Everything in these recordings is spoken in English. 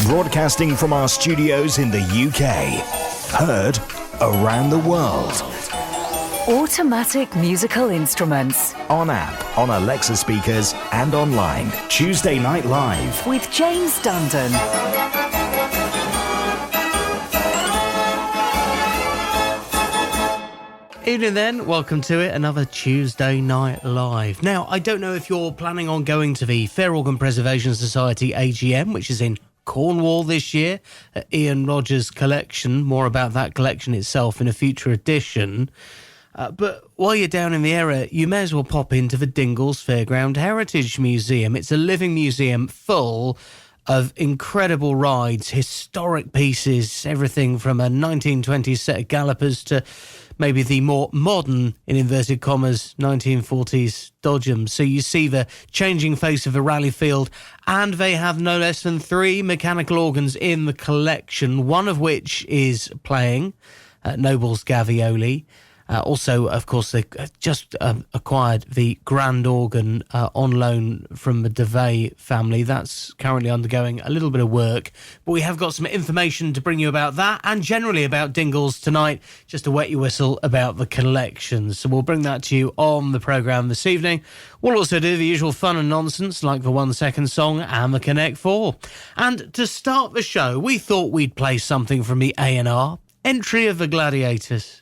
Broadcasting from our studios in the UK. Heard around the world. Automatic musical instruments. On app, on Alexa speakers, and online. Tuesday Night Live. With James Dundon. Evening then, welcome to it, another Tuesday Night Live. Now, I don't know if you're planning on going to the Fair Organ Preservation Society AGM, which is in Cornwall this year, at Ian Rogers' collection. More about that collection itself in a future edition. But while you're down in the area, you may as well pop into the Dingles Fairground Heritage Museum. It's a living museum full of incredible rides, historic pieces, everything from a 1920s set of gallopers to maybe the more modern, in inverted commas, 1940s dodgems. So you see the changing face of a rally field, and they have no less than 3 mechanical organs in the collection, one of which is playing Noble's Gavioli. Also, of course, they just acquired the grand organ on loan from the DeVay family. That's currently undergoing a little bit of work. But we have got some information to bring you about that and generally about Dingles tonight, just to wet your whistle about the collections. So we'll bring that to you on the programme this evening. We'll also do the usual fun and nonsense like the 1 second song and the Connect 4. And to start the show, we thought we'd play something from the A&R, Entry of the Gladiators.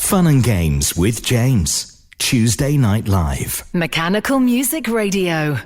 Fun and games with James. Tuesday Night Live. Mechanical Music Radio.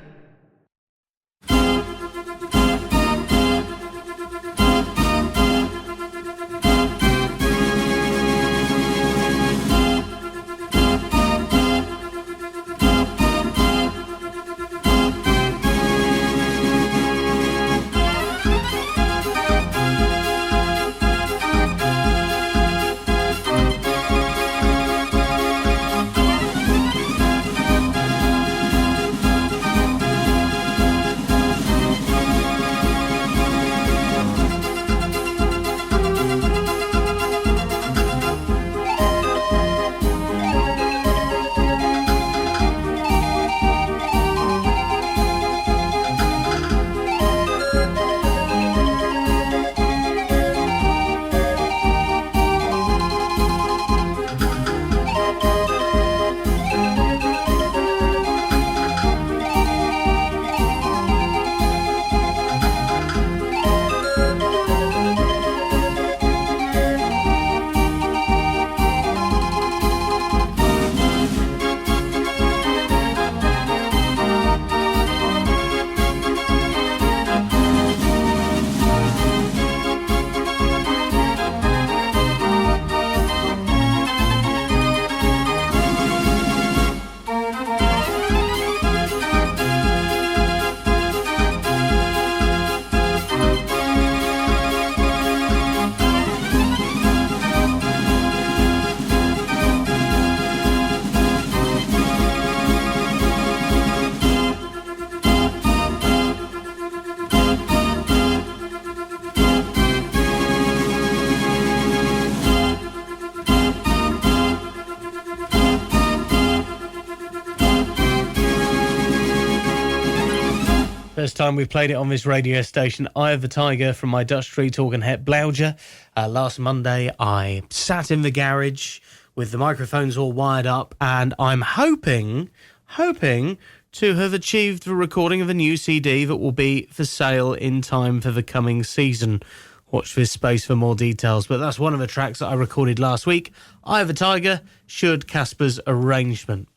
First time we've played it on this radio station. Eye of the Tiger from my Dutch Street organ Het Blauwtje. Last Monday I sat in the garage with the microphones all wired up, and I'm hoping to have achieved the recording of a new CD that will be for sale in time for the coming season. Watch this space for more details, but that's one of the tracks that I recorded last week. Eye of the Tiger, Sjoerd Casper's arrangement.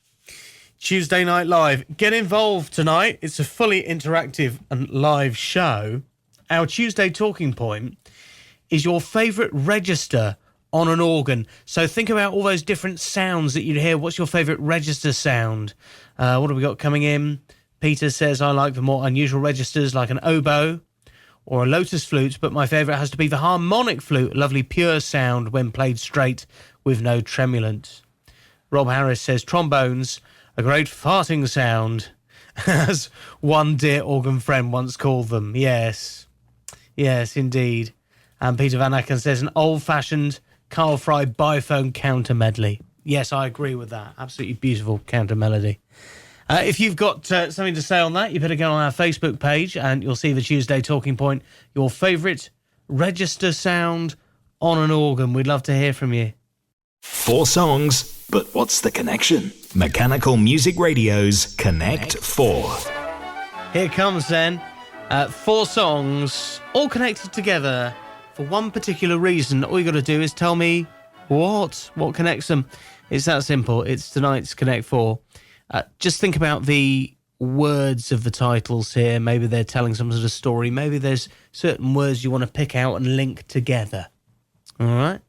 Tuesday Night Live. Get involved tonight. It's a fully interactive and live show. Our Tuesday talking point is your favourite register on an organ. So think about all those different sounds that you'd hear. What's your favourite register sound? What have we got coming in? Peter says, I like the more unusual registers like an oboe or a lotus flute, but my favourite has to be the harmonic flute, a lovely pure sound when played straight with no tremulant. Rob Harris says, trombones, a great farting sound, as one dear organ friend once called them. Yes, indeed. And Peter Van Aken says, an old-fashioned Carl Fry biphone counter medley. Yes, I agree with that. Absolutely beautiful counter melody. If you've got something to say on that, you better go on our Facebook page and you'll see the Tuesday talking point. Your favourite register sound on an organ. We'd love to hear from you. 4 songs, but what's the connection? Mechanical Music Radio's Connect 4. Here comes then. 4 songs, all connected together for one particular reason. All you got to do is tell me what connects them. It's that simple. It's tonight's Connect 4. Just think about the words of the titles here. Maybe they're telling some sort of story. Maybe there's certain words you want to pick out and link together. All right?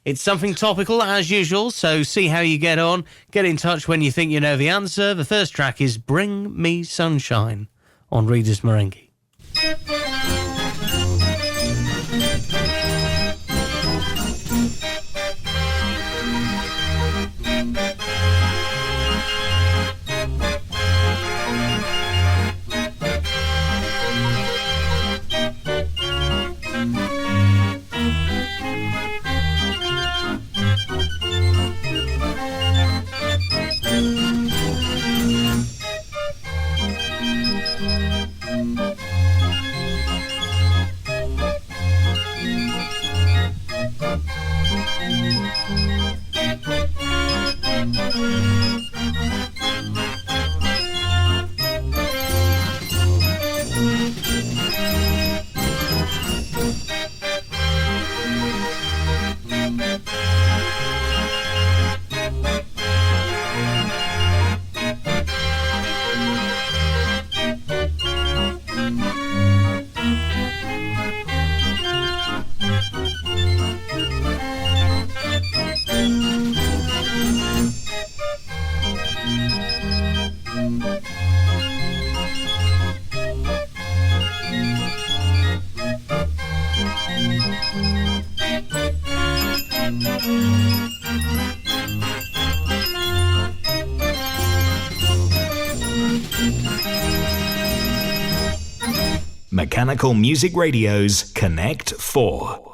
It's something topical, as usual, so see how you get on. Get in touch when you think you know the answer. The first track is Bring Me Sunshine on Reader's Merengue. Mechanical Music Radio's Connect 4.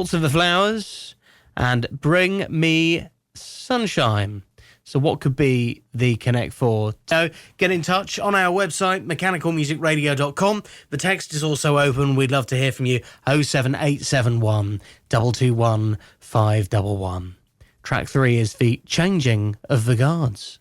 Waltz of the Flowers and Bring Me Sunshine. So what could be the Connect 4? So get in touch on our website, mechanicalmusicradio.com. The text is also open. We'd love to hear from you. 07871 221 511. Track 3 is the Changing of the Guards.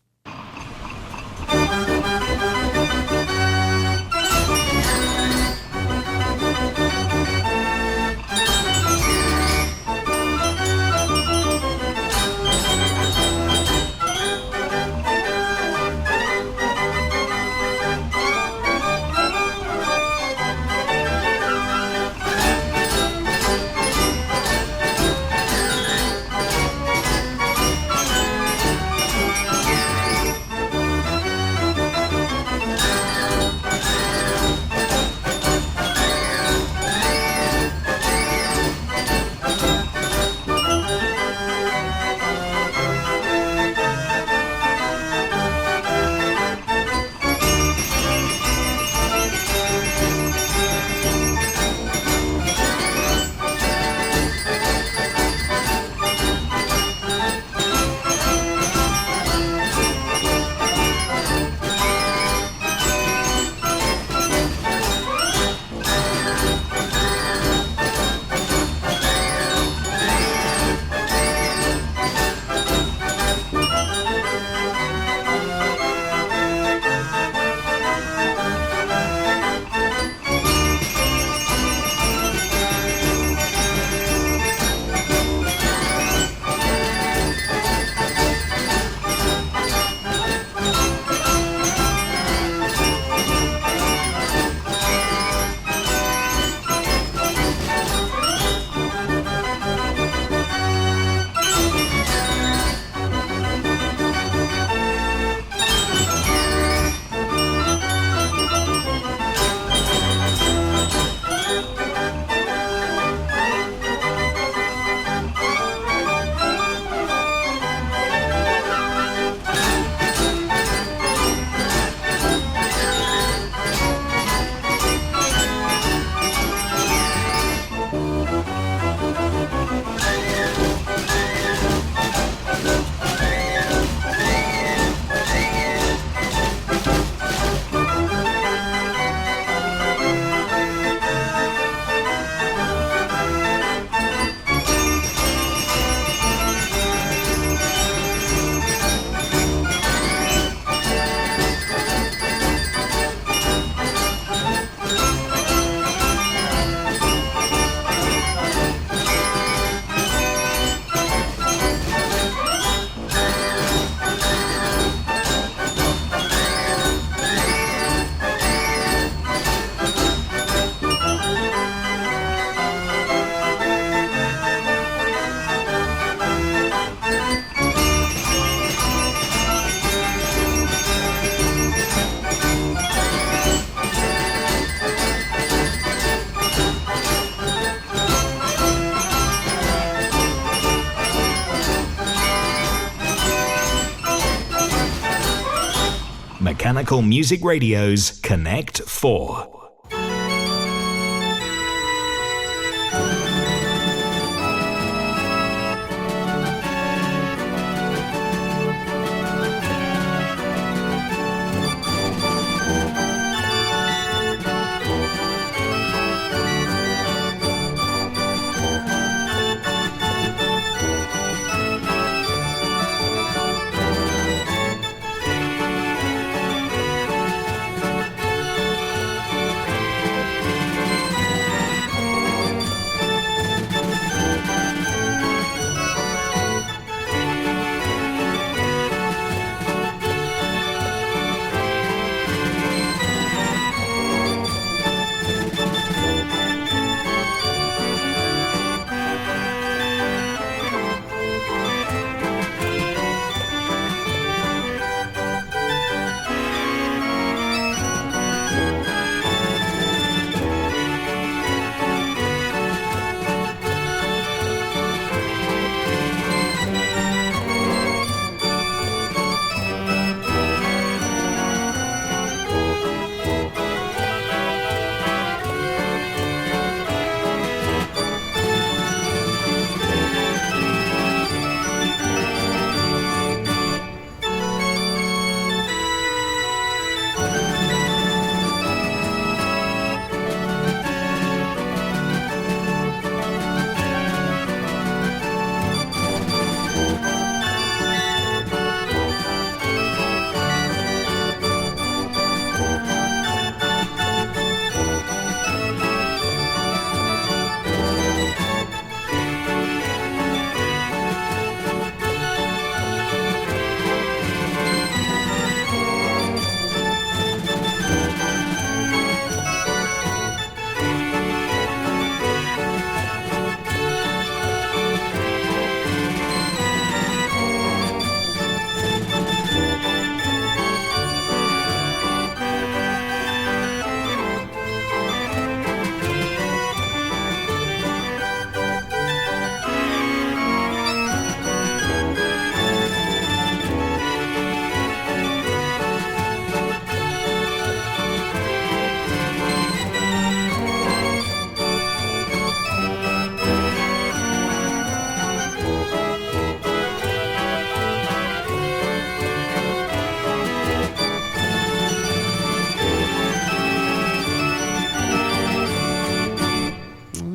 Mechanical Music Radio's Connect 4.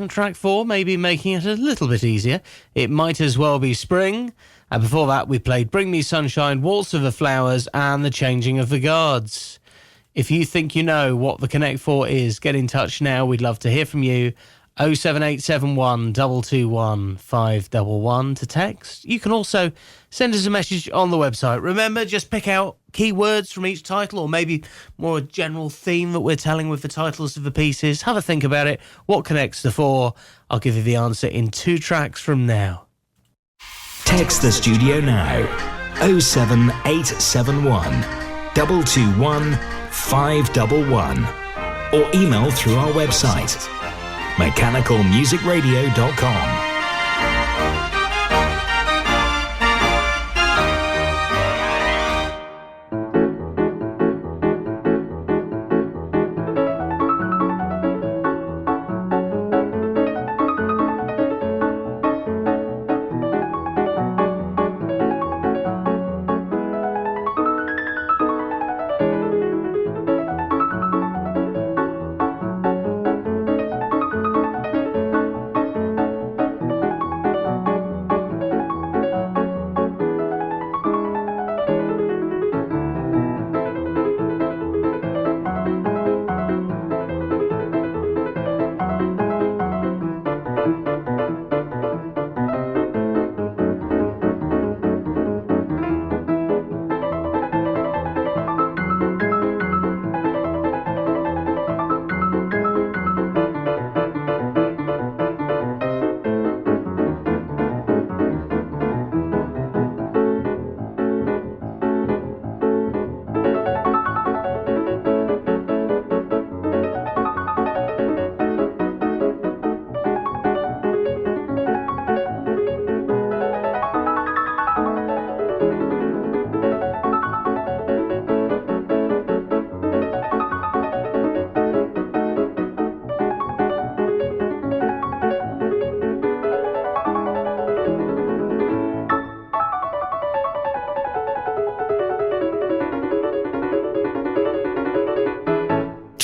Track 4, maybe making it a little bit easier. It Might As Well Be Spring. And before that, we played Bring Me Sunshine, Waltz of the Flowers, and The Changing of the Guards. If you think you know what the Connect 4 is, get in touch now. We'd love to hear from you. 07871 221 511 to text. You can also send us a message on the website. Remember, just pick out keywords from each title, or maybe more a general theme that we're telling with the titles of the pieces. Have a think about it. What connects the 4? I'll give you the answer in 2 tracks from now. Text the studio now. 07871 221 511. Or email through our website, mechanicalmusicradio.com.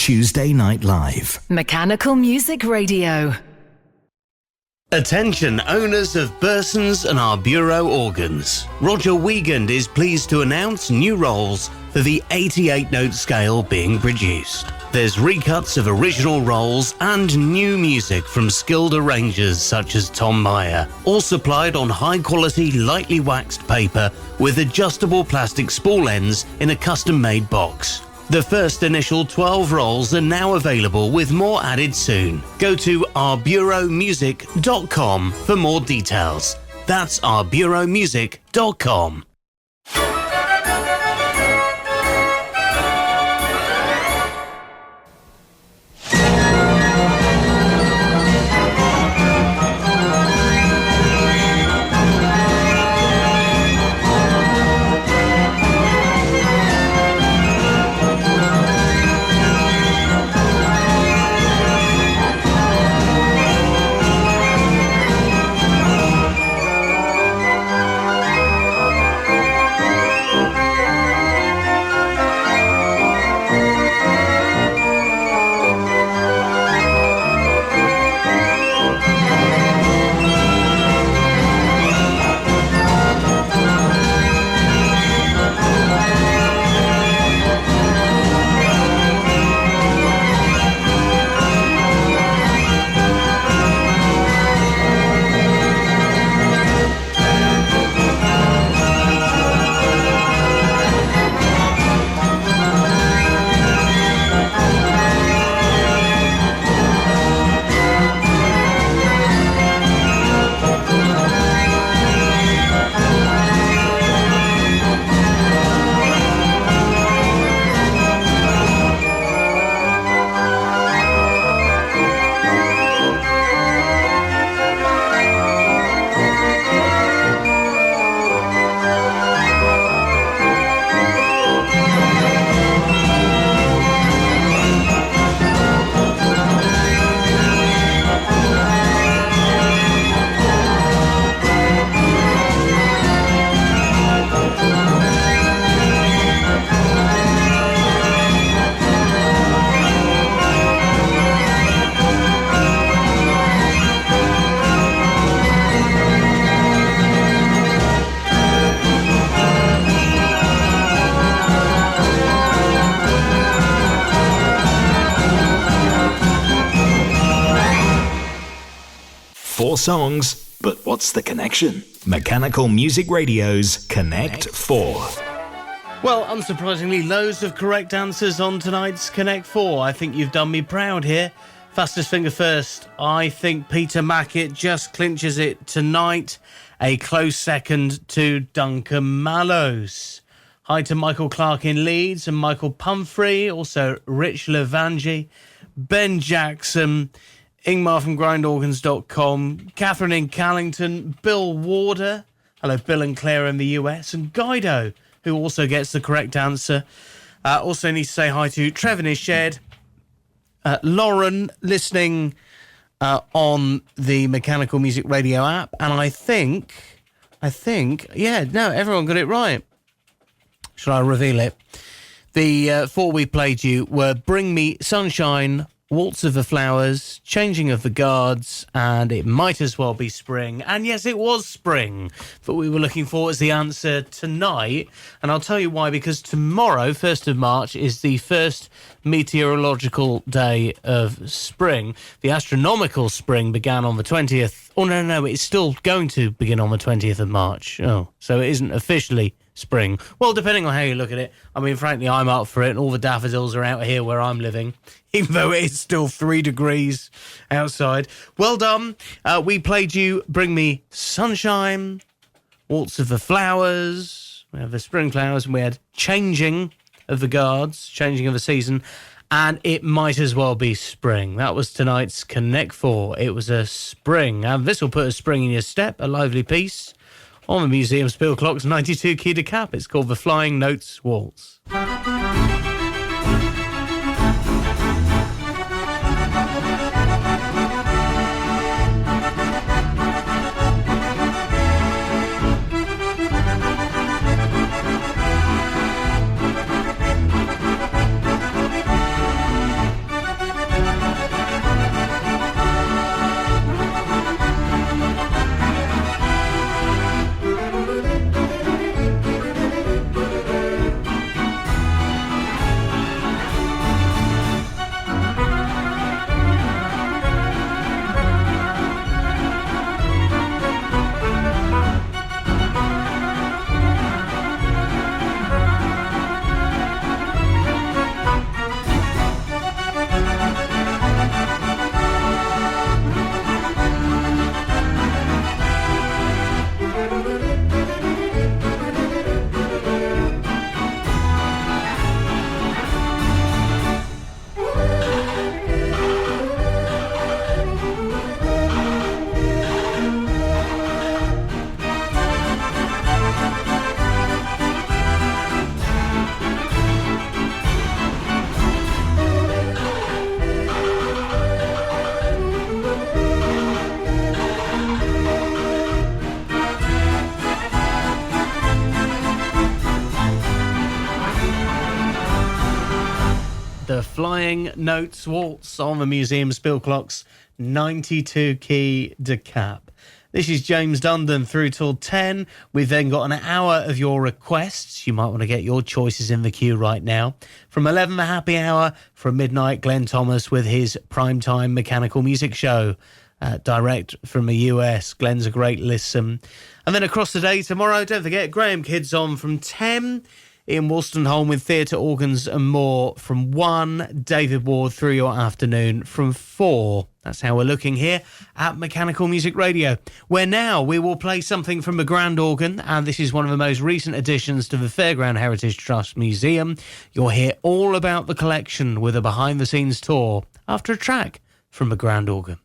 Tuesday Night Live. Mechanical Music Radio. Attention owners of Bursons and Arburo organs. Roger Wiegand is pleased to announce new rolls for the 88-note scale being produced. There's recuts of original rolls and new music from skilled arrangers such as Tom Meyer, all supplied on high-quality, lightly waxed paper with adjustable plastic spool ends in a custom-made box. The first initial 12 rolls are now available with more added soon. Go to ourbureaumusic.com for more details. That's ourbureaumusic.com. Four songs, but what's the connection? Mechanical Music Radio's Connect 4. Well, unsurprisingly, loads of correct answers on tonight's Connect 4. I think you've done me proud here. Fastest finger first. I think Peter Mackett just clinches it tonight. A close second to Duncan Mallows. Hi to Michael Clark in Leeds and Michael Pumphrey. Also Rich Levangi, Ben Jackson, Ingmar from grindorgans.com, Catherine in Callington, Bill Warder. Hello, Bill and Claire in the US. And Guido, who also gets the correct answer. Also need to say hi to Trevor in his shed. Lauren, listening on the Mechanical Music Radio app. And I think, everyone got it right. Shall I reveal it? The four we played you were Bring Me Sunshine, Waltz of the Flowers, Changing of the Guards, and It Might As Well Be Spring. And yes, it was spring that we were looking for as the answer tonight. And I'll tell you why, because tomorrow, 1st of March, is the first meteorological day of spring. The astronomical spring began on the 20th. Oh, no, it's still going to begin on the 20th of March. Oh, so it isn't officially spring. Well, depending on how you look at it. I mean, frankly, I'm up for it, and all the daffodils are out here where I'm living, even though it is still 3 degrees outside. Well done. We played you Bring Me Sunshine, Waltz of the Flowers, we have the Spring Flowers, and we had Changing of the Guards, Changing of the Season, and It Might As Well Be Spring. That was tonight's Connect 4. It was a spring, and this will put a spring in your step, a lively piece on the museum's Bill Clock's 92 key de cap. It's called the Flying Notes Waltz. Flying Notes Waltz on the museum spill clock's 92 key decap. This is James Dundon through till 10. We've then got an hour of your requests. You might want to get your choices in the queue right now. From 11, the happy hour. From midnight, Glenn Thomas with his primetime mechanical music show. Direct from the US. Glenn's a great listen. And then across the day tomorrow, don't forget, Graham Kidd's on from 10. Ian Wolstenholme with theatre organs and more from 1. David Ward through your afternoon from 4. That's how we're looking here at Mechanical Music Radio, where now we will play something from the grand organ, and this is one of the most recent additions to the Fairground Heritage Trust Museum. You'll hear all about the collection with a behind-the-scenes tour after a track from the grand organ.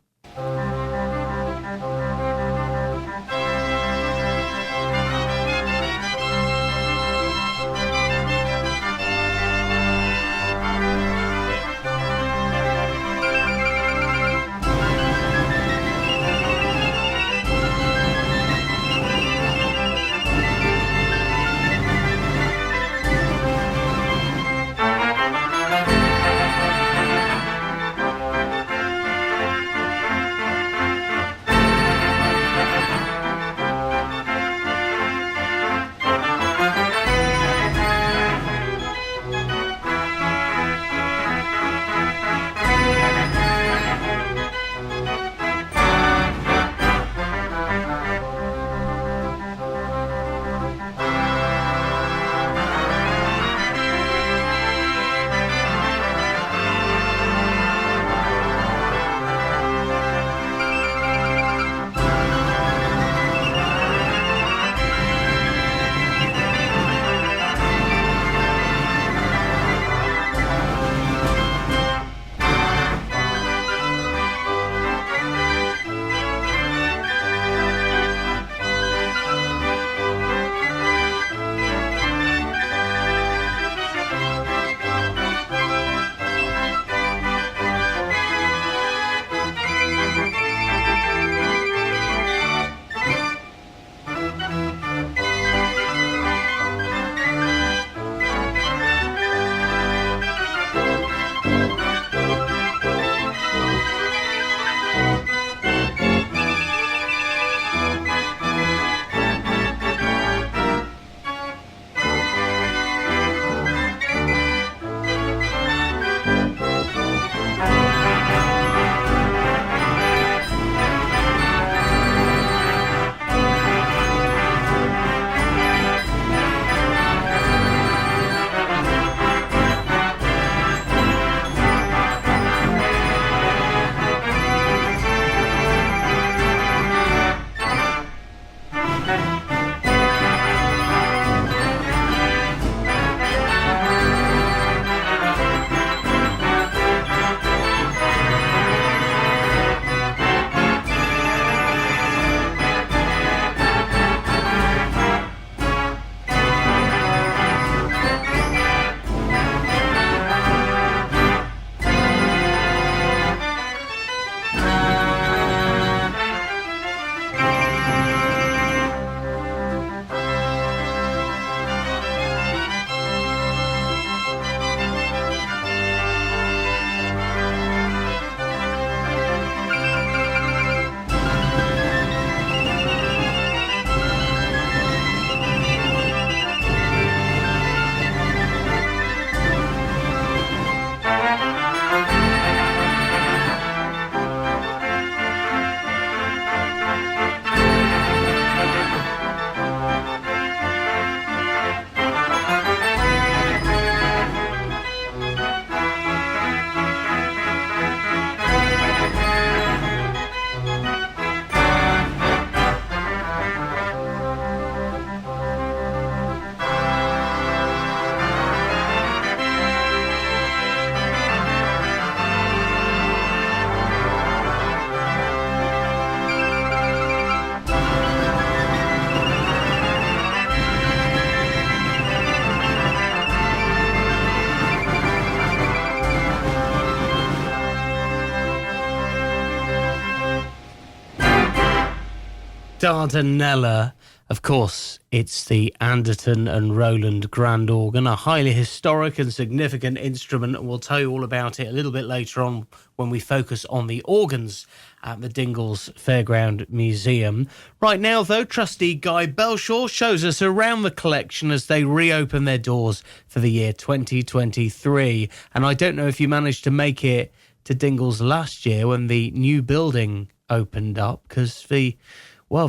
Dardanella Of course, it's the Anderton and Rowland grand organ, a highly historic and significant instrument, and we'll tell you all about it a little bit later on when we focus on the organs at the Dingles Fairground Museum. Right now, though, trustee Guy Belshaw shows us around the collection as they reopen their doors for the year 2023. And I don't know if you managed to make it to Dingles last year when the new building opened up, because the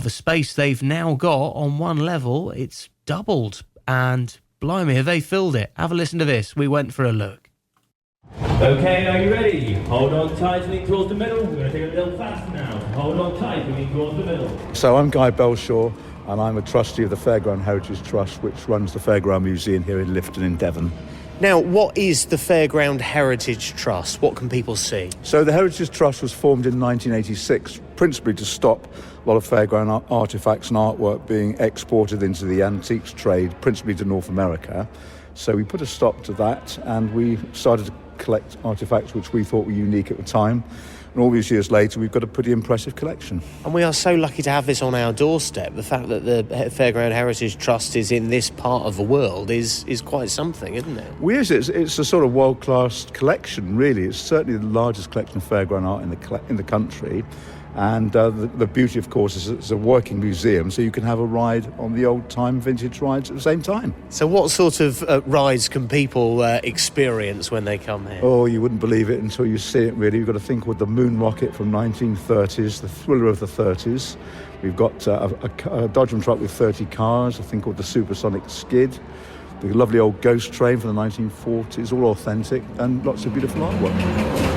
space they've now got on one level, it's doubled, and blimey, have they filled it. Have a listen to this. We went for a look. Okay, are you ready? Hold on tight, lean towards the middle. We're going to take it a little faster now. Hold on tight, lean towards the middle. So I'm Guy Belshaw, and I'm a trustee of the Fairground Heritage Trust, which runs the Fairground Museum here in Lifton in Devon. Now, what is the Fairground Heritage Trust? What can people see? So the Heritage Trust was formed in 1986, principally to stop a lot of fairground artefacts and artwork being exported into the antiques trade, principally to North America. So we put a stop to that, and we started to collect artefacts which we thought were unique at the time. And all these years later, we've got a pretty impressive collection. And we are so lucky to have this on our doorstep. The fact that the Fairground Heritage Trust is in this part of the world is quite something, isn't it? Well, yes, it's a sort of world-class collection, really. It's certainly the largest collection of fairground art in the country. And the beauty, of course, is it's a working museum, so you can have a ride on the old-time vintage rides at the same time. So what sort of rides can people experience when they come here? Oh, you wouldn't believe it until you see it, really. You've got to think with the moon rocket from 1930s, the thriller of the 30s. We've got a Dodgem truck with 30 cars, a thing called the supersonic skid, the lovely old ghost train from the 1940s, all authentic, and lots of beautiful artwork.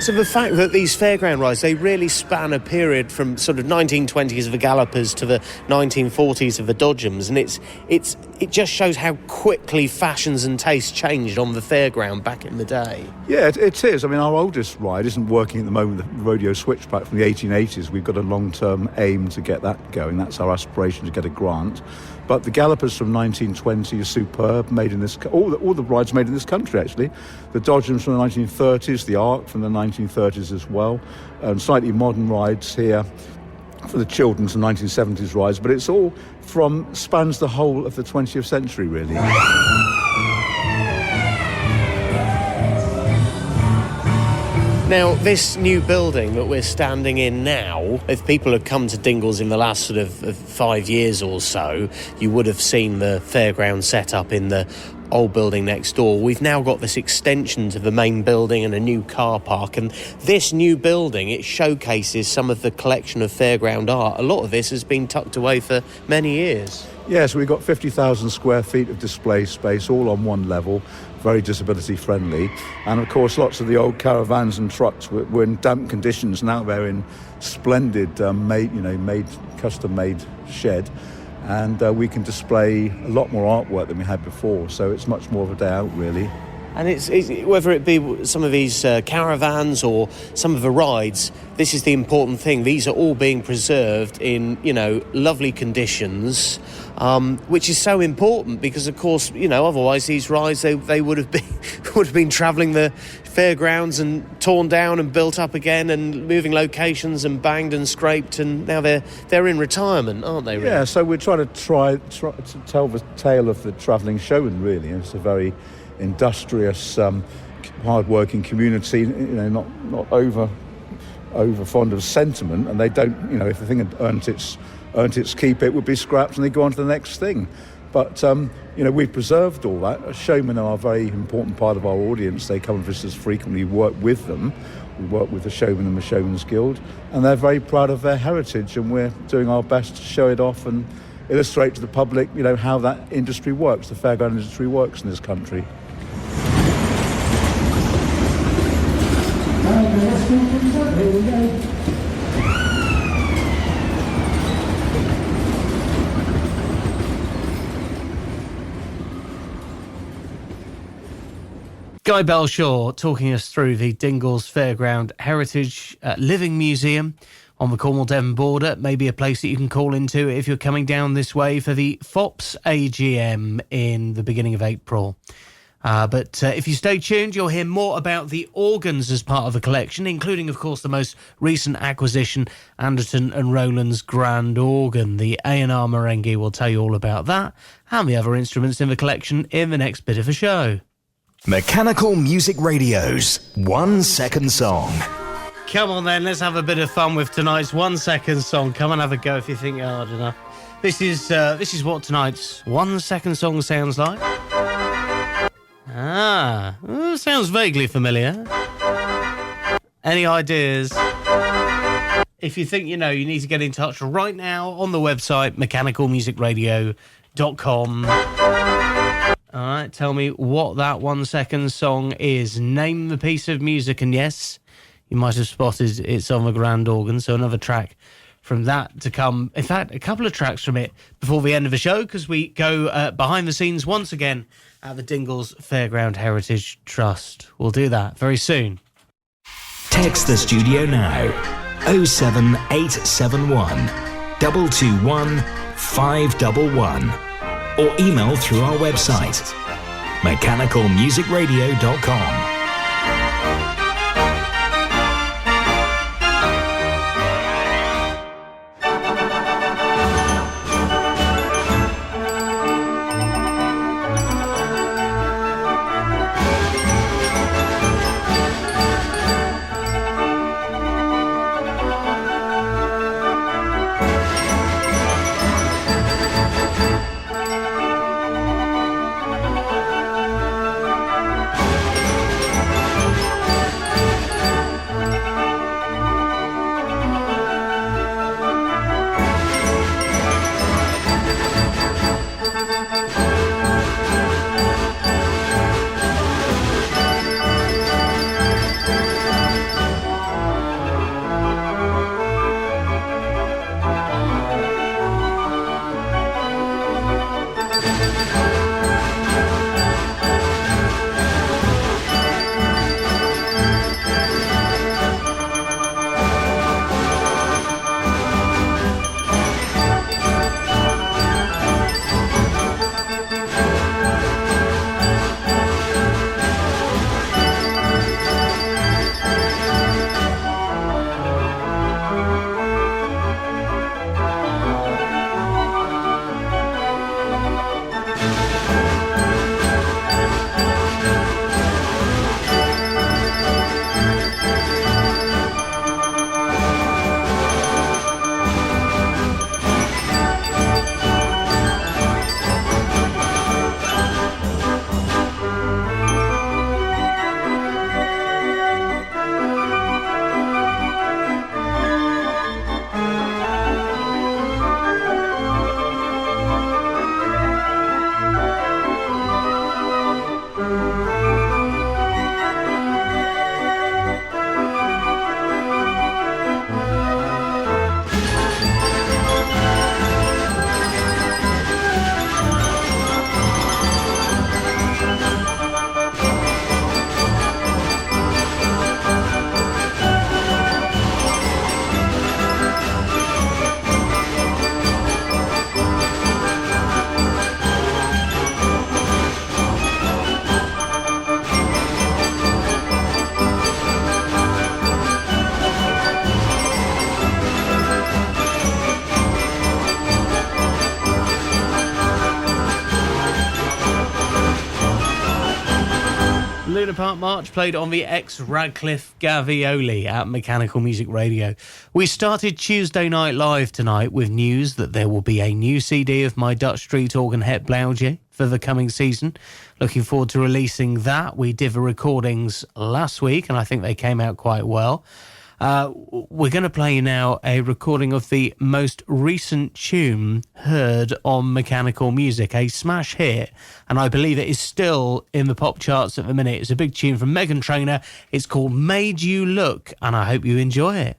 So the fact that these fairground rides, they really span a period from sort of 1920s of the Gallopers to the 1940s of the Dodgems, and it just shows how quickly fashions and tastes changed on the fairground back in the day. Yeah, it is. I mean, our oldest ride isn't working at the moment, the rodeo switchback from the 1880s. We've got a long-term aim to get that going. That's our aspiration, to get a grant. But the Gallopers from 1920 are superb, made in this. All the rides made in this country, actually. The Dodgems from the 1930s, the Ark from the 1930s as well, and slightly modern rides here for the children's and 1970s rides. But it's all spans the whole of the 20th century, really. Now, this new building that we're standing in now, if people have come to Dingles in the last sort of 5 years or so, you would have seen the fairground set up in the old building next door. We've now got this extension to the main building and a new car park, and this new building, it showcases some of the collection of fairground art. A lot of this has been tucked away for many years. Yes, we've got 50,000 square feet of display space, all on one level, very disability friendly. And of course, lots of the old caravans and trucks were in damp conditions. Now they're in splendid, custom-made shed. And we can display a lot more artwork than we had before. So it's much more of a day out, really. And it's whether it be some of these caravans or some of the rides, this is the important thing. These are all being preserved in, lovely conditions, which is so important because, of course, otherwise these rides, they would have been travelling the fairgrounds and torn down and built up again and moving locations and banged and scraped, and now they're in retirement, aren't they? Really? Yeah, so we're trying to try to tell the tale of the travelling showman, really. It's a very industrious, hard-working community, not over fond of sentiment, and they don't, if the thing had earned its keep, it would be scrapped and they go on to the next thing. But we've preserved all that. Showmen are a very important part of our audience. They come and visit us frequently. We work with them. We work with the Showmen and the Showmen's Guild, and they're very proud of their heritage, and we're doing our best to show it off and illustrate to the public, how that industry works, the fairground industry works in this country. Guy Belshaw talking us through the Dingles Fairground Heritage Living Museum on the Cornwall-Devon border. Maybe a place that you can call into if you're coming down this way for the FOPS AGM in the beginning of April. But if you stay tuned, you'll hear more about the organs as part of the collection, including, of course, the most recent acquisition, Anderton and Rowland's grand organ. The A&R Merengue will tell you all about that and the other instruments in the collection in the next bit of the show. Mechanical Music Radio's 1 Second Song. Come on then, let's have a bit of fun with tonight's 1 second song. Come and have a go if you think you're hard enough. This is what tonight's 1 second song sounds like. Sounds vaguely familiar. Any ideas? If you think you know, you need to get in touch right now on the website mechanicalmusicradio.com. Alright, tell me what that 1 second song is. Name the piece of music, and yes, you might have spotted it's on the grand organ, so another track from that to come. In fact, a couple of tracks from it before the end of the show, because we go behind the scenes once again at the Dingles Fairground Heritage Trust. We'll do that very soon. Text the studio now 07871 221 511 or email through our website mechanicalmusicradio.com. Luna Park March played on the ex-Radcliffe Gavioli at Mechanical Music Radio. We started Tuesday Night Live tonight with news that there will be a new CD of my Dutch street organ Het Blauwtje for the coming season. Looking forward to releasing that. We did the recordings last week and I think they came out quite well. We're going to play you now a recording of the most recent tune heard on Mechanical Music, a smash hit, and I believe it is still in the pop charts at the minute. It's a big tune from Meghan Trainor. It's called Made You Look, and I hope you enjoy it.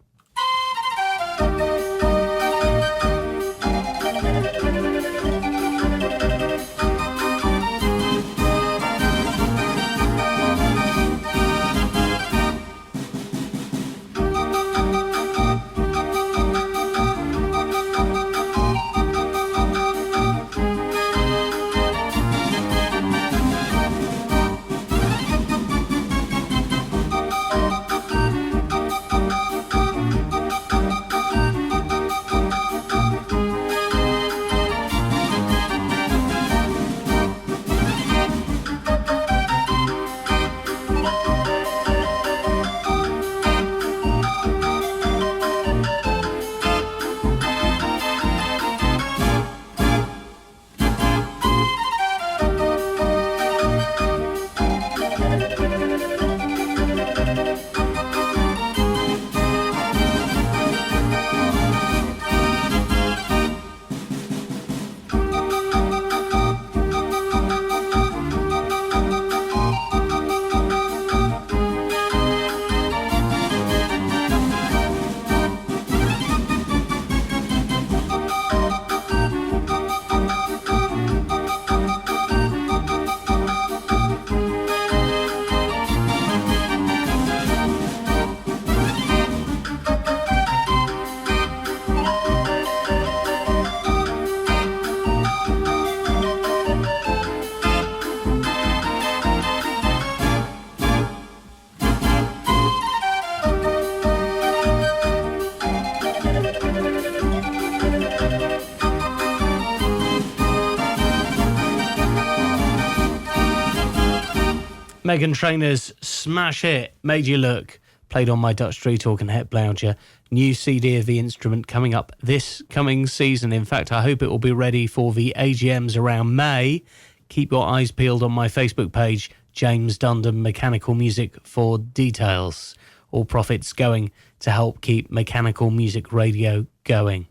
Meghan Trainor's smash hit, Made You Look, played on my Dutch Street Organ Het Blauwtje. New CD of the instrument coming up this coming season. In fact, I hope it will be ready for the AGMs around May. Keep your eyes peeled on my Facebook page, James Dundon Mechanical Music, for details. All profits going to help keep Mechanical Music Radio going.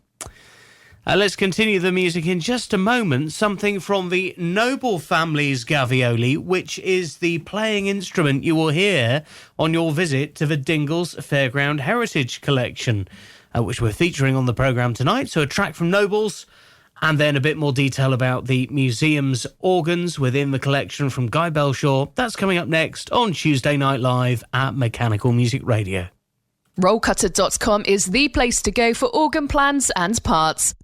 Let's continue the music in just a moment. Something from the Noble family's gavioli, which is the playing instrument you will hear on your visit to the Dingles Fairground Heritage Collection, which we're featuring on the programme tonight. So a track from Nobles, and then a bit more detail about the museum's organs within the collection from Guy Belshaw. That's coming up next on Tuesday Night Live at Mechanical Music Radio. Rollcutter.com is the place to go for organ plans and parts.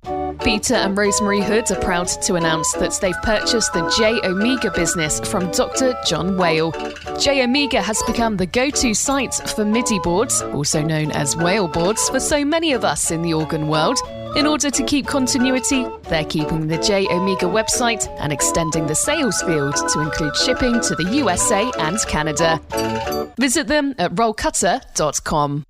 Peter and Rosemary Hood are proud to announce that they've purchased the J Omega business from Dr. John Whale. J Omega has become the go-to site for MIDI boards, also known as Whale boards, for so many of us in the organ world. In order to keep continuity, they're keeping the J Omega website and extending the sales field to include shipping to the USA and Canada. Visit them at rollcutter.com.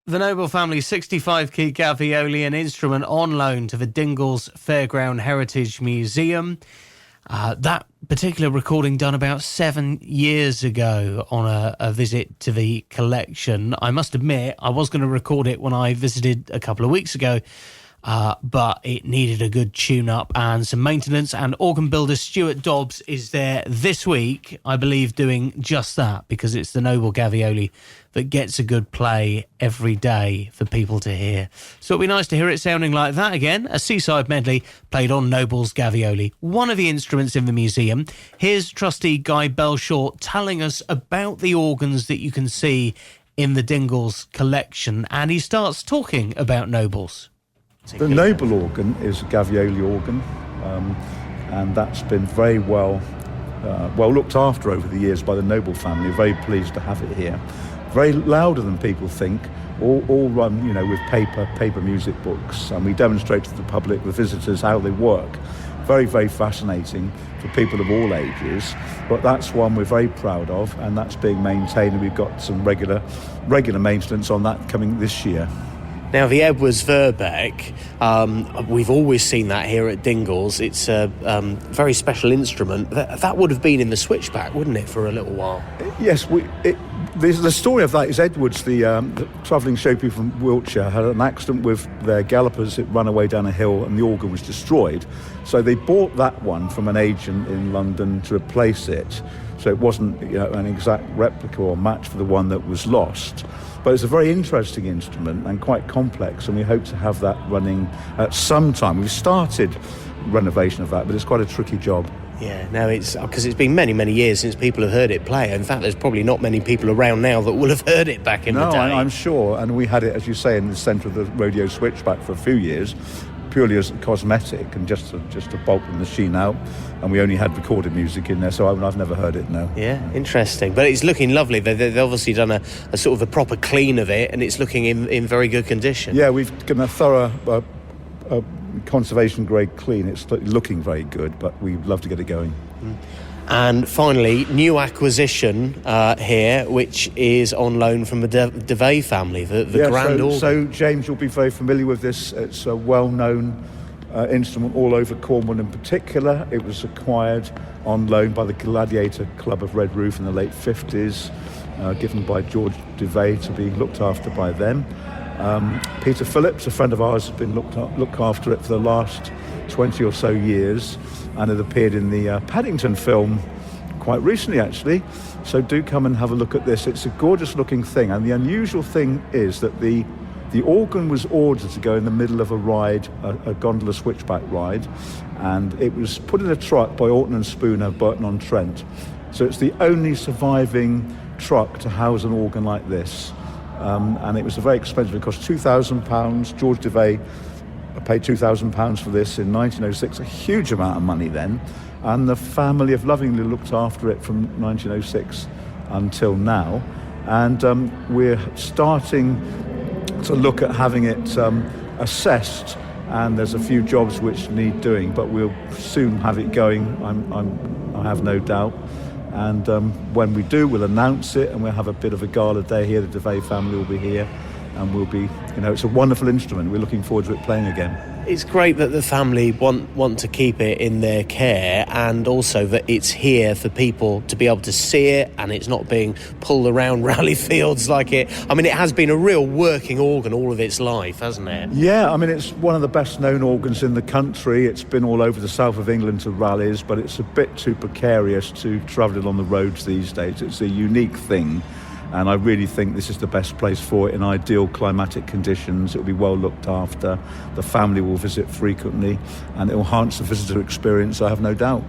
The Noble family's 65-key Gavioli, an instrument on loan to the Dingles Fairground Heritage Museum. That particular recording done about 7 years ago on a visit to the collection. I must admit, I was going to record it when I visited a couple of weeks ago, but it needed a good tune-up and some maintenance, and organ builder Stuart Dobbs is there this week, I believe, doing just that, because it's the Noble Gavioli that gets a good play every day for people to hear. So it'll be nice to hear it sounding like that again, a seaside medley played on Noble's Gavioli, one of the instruments in the museum. Here's trustee Guy Belshaw telling us about the organs that you can see in the Dingles collection, and he starts talking about Nobles. The Noble organ is a Gavioli organ, and that's been very well looked after over the years by the Noble family. Very pleased to have it here. Very louder than people think, all run, with paper music books, and we demonstrate to the public, the visitors, how they work. Very, very fascinating for people of all ages, but that's one we're very proud of, and that's being maintained, and we've got some regular maintenance on that coming this year. Now, the Edwards Verbeck, we've always seen that here at Dingles. It's a very special instrument. That would have been in the switchback, wouldn't it, for a little while? Yes, the story of that is Edwards, the travelling showpie from Wiltshire, had an accident with their gallopers. It ran away down a hill and the organ was destroyed. So they bought that one from an agent in London to replace it. So it wasn't an exact replica or match for the one that was lost. But it's a very interesting instrument and quite complex, and we hope to have that running at some time. We've started renovation of that, but it's quite a tricky job. Yeah, no, it's because it's been many, many years since people have heard it play. In fact, there's probably not many people around now that will have heard it back in the day. No, I'm sure, and we had it, as you say, in the centre of the radio switchback for a few years, purely as cosmetic and just to bulk the machine out, and we only had recorded music in there, so I've never heard it, no. Yeah, interesting. But it's looking lovely. They've obviously done a sort of a proper clean of it, and it's looking in very good condition. Yeah, we've done a thorough conservation grade clean. It's looking very good, but we'd love to get it going. And finally, new acquisition here, which is on loan from the DeVay family, the grand organ. So James, you'll be very familiar with this. It's a well-known instrument all over Cornwall in particular. It was acquired on loan by the Gladiator Club of Red Roof in the late 50s, given by George DeVay to be looked after by them. Peter Phillips, a friend of ours, has been looked after it for the last 20 or so years, and it appeared in the Paddington film quite recently, actually. So do come and have a look at this. It's a gorgeous looking thing, and the unusual thing is that the organ was ordered to go in the middle of a ride, a gondola switchback ride, and it was put in a truck by Orton and Spooner, Burton-on-Trent. So it's the only surviving truck to house an organ like this. And it was very expensive. It cost £2,000. George DeVay paid £2,000 for this in 1906, a huge amount of money then. And the family have lovingly looked after it from 1906 until now. And we're starting to look at having it assessed. And there's a few jobs which need doing, but we'll soon have it going, I have no doubt. And when we do, we'll announce it, and we'll have a bit of a gala day here. The DeVay family will be here, and we'll be, it's a wonderful instrument. We're looking forward to it playing again. It's great that the family want to keep it in their care, and also that it's here for people to be able to see it, and it's not being pulled around rally fields like it. I mean, it has been a real working organ all of its life, hasn't it? Yeah, I mean, it's one of the best known organs in the country. It's been all over the south of England to rallies, but it's a bit too precarious to travel on the roads these days. It's a unique thing. And I really think this is the best place for it in ideal climatic conditions. It will be well looked after. The family will visit frequently, and it will enhance the visitor experience, I have no doubt.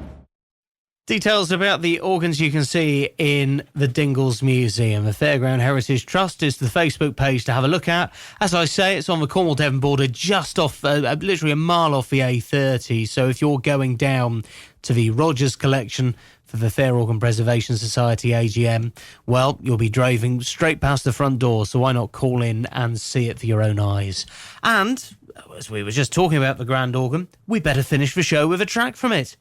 Details about the organs you can see in the Dingles Museum. The Fairground Heritage Trust is the Facebook page to have a look at. As I say, it's on the Cornwall-Devon border, just off, literally a mile off the A30. So if you're going down to the Rogers collection for the Fair Organ Preservation Society AGM, well, you'll be driving straight past the front door, so why not call in and see it for your own eyes? And, as we were just talking about the grand organ, we better finish the show with a track from it.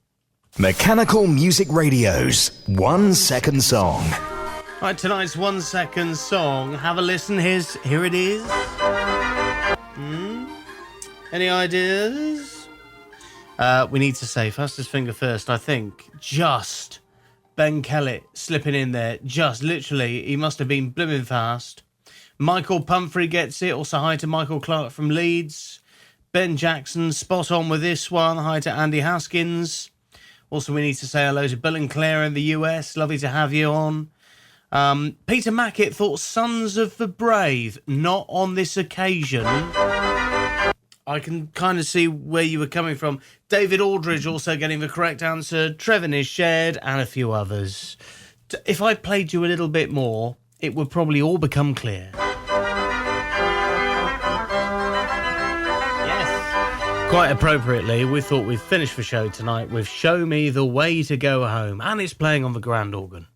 Mechanical Music Radio's 1 Second Song. Right, tonight's 1 second song. Have a listen. Here it is. Any ideas? We need to say fastest finger first, I think. Just Ben Kellett slipping in there. Just literally, he must have been blooming fast. Michael Pumphrey gets it. Also, hi to Michael Clark from Leeds. Ben Jackson, spot on with this one. Hi to Andy Haskins. Also, we need to say hello to Bill and Claire in the US. Lovely to have you on. Peter Mackett thought Sons of the Brave, not on this occasion. I can kind of see where you were coming from. David Aldridge also getting the correct answer. Trevin is shared and a few others. If I played you a little bit more, it would probably all become clear. Yes. Quite appropriately, we thought we'd finish the show tonight with Show Me the Way to Go Home. And it's playing on the grand organ.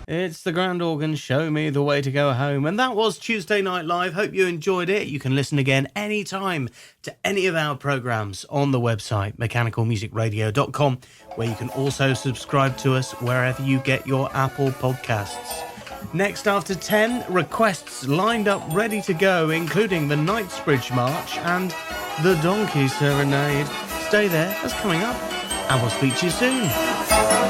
It's the grand organ, Show Me the Way to Go Home. And that was Tuesday Night Live. Hope you enjoyed it. You can listen again anytime to any of our programmes on the website, mechanicalmusicradio.com, where you can also subscribe to us wherever you get your Apple podcasts. Next after 10, requests lined up ready to go, including the Knightsbridge March and the Donkey Serenade. Stay there, that's coming up, and we'll speak to you soon.